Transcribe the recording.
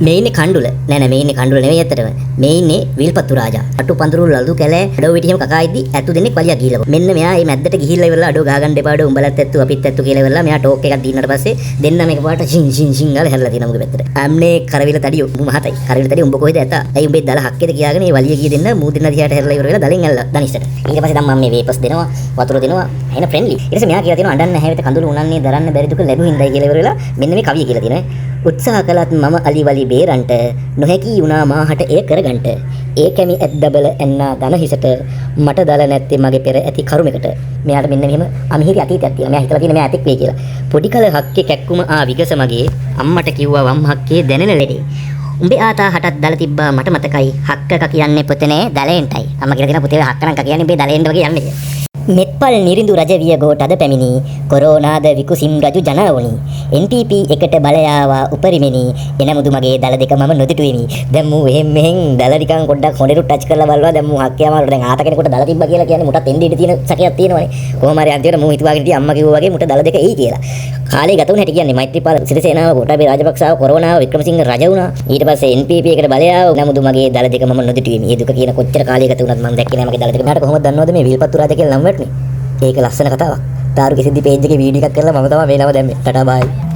මේ ඉන්නේ කණ්ඩුල. නෑ මේ ඉන්නේ කණ්ඩුල නෙවෙයි ඇත්තටම. මේ ඉන්නේ විල්පත්තු රාජා. අටු පඳුරු ලදු කැලේ අඩෝ විටියම කකා ඉද්දි ඇතු දෙන්නෙක් වලියක් ගිහිල්ලා. මෙන්න මෙයා මේ මැද්දට ගිහිල්ලා ඉවරලා අඩෝ ගහගන්න එපාඩෝ උඹලත් ඇත්තු අපිත් ඇත්තු කියලා ඉවරලා මෙයා ටෝක් එකක් දීන්නට පස්සේ දෙන්නම එකපාරට ෂින් ෂින් ෂින් ගාලා හැරලා තියෙනවා මුගේ පැත්තට. අම්නේ කරවිල තඩියෝ උඹ මහතයි. කරවිල තඩියෝ උඹ කොහෙද ඇත? ඇයි උඹේ දල හක්කේද කියාගෙන මේ වලිය ගිය දෙන්න මූ දෙන්න දිහාට හැරලා ඉවර වෙලා දලෙන් ඇල්ල දනිෂ්ටට. ඊට පස්සේ මම මේ වේපස් දෙනවා වතුර දෙනවා එන ෆ්‍රෙන්ඩ්ලි. ඊට පස්සේ මෙයා කියලා තියෙනවා අඬන්න නැහැ වෙත කඳුළු උනන්නේ දරන්න බැරි දුක ලැබු හින්දායි කියලා ඉවර වෙලා මෙන්න මේ කවිය කියලා තියෙනවා. උත්සාහ කළත් මම අලි වලි බේරන්ට නොහැකි වුණා මාහට එය කරගන්නට. ඒ කැමි ඇද්දබල එන්නා දන හිසට මට දල නැත්තේ මගේ පෙර ඇති කරුමකට. මෙයාට මෙන්න මෙහෙම අමිහිරි අතීතයක් තියෙනවා. මෙයා හිතලා තියෙන මෙයා ඇතෙක් වෙයි කියලා. පොඩි කල හක්කේ කැක්කුම ආ විගස මගේ අම්මට කිව්වා වම් හක්කේ දැනෙන ලෙඩේ. උඹේ ආතා හටත් දල තිබ්බා මට මතකයි හක්කක කියන්නේ පුතනේ දලෙන්ටයි. අම්මා කියලා දෙන පුතේ හක්කනම් කියන්නේ උඹේ දලෙන්ට වගේ යන්නේ. මෙත්පල් නිරිඳු රජ විය ගෝට අද පැමිණි කොරෝනාද විකුසිම් රජු ජනවුනි NPP එකට බලයාවා උපරිමෙනි එනමුදු මගේ දල දෙක මම නොදිටුවෙමි දැන් මූ එහෙම් මෙහෙන් දල ටිකන් පොඩ්ඩක් හොඬෙරු ටච් කරලා බලනවා දැන් මූ හක්කියාම දැන් ආත කෙනෙකුට දල තිබ්බා කියලා කියන්නේ මුටත් එන්නේ ඉඳ තියෙන සැකයක් තියෙනවනේ කොහොම හරි අන්තිමට මූ හිතුවාගෙන ඉතින් අම්මා කිව්වා වගේ මුට දල දෙක එයි කියලා කාලේ ගත වුණ හැටි කියන්නේ මෛත්‍රීපාල සිරිසේනාව ගෝඨාභය රාජපක්ෂව කොරෝනාව වික්‍රමසිංහ රජ වුණා ඊට පස්සේ NPP එකට බලයාව එනමුදු මගේ දල දෙක මම නොදිටුවෙමි මේ දුක කියන කොච්චර කාලේ ගත වුණත් මම දැක්කේ නෑ මගේ දල දෙක මට කොහොමද දන්නවද මේ විල්පත්තු රාජ කියලා නම් වටනේ ඒක ලස්සන කතාවක්. තාරුගේ සිද්ධි පේජ් එකේ වීඩියෝ එකක් කරලා මම තමයි මේ නම දැම්මේ. ටටා බයි.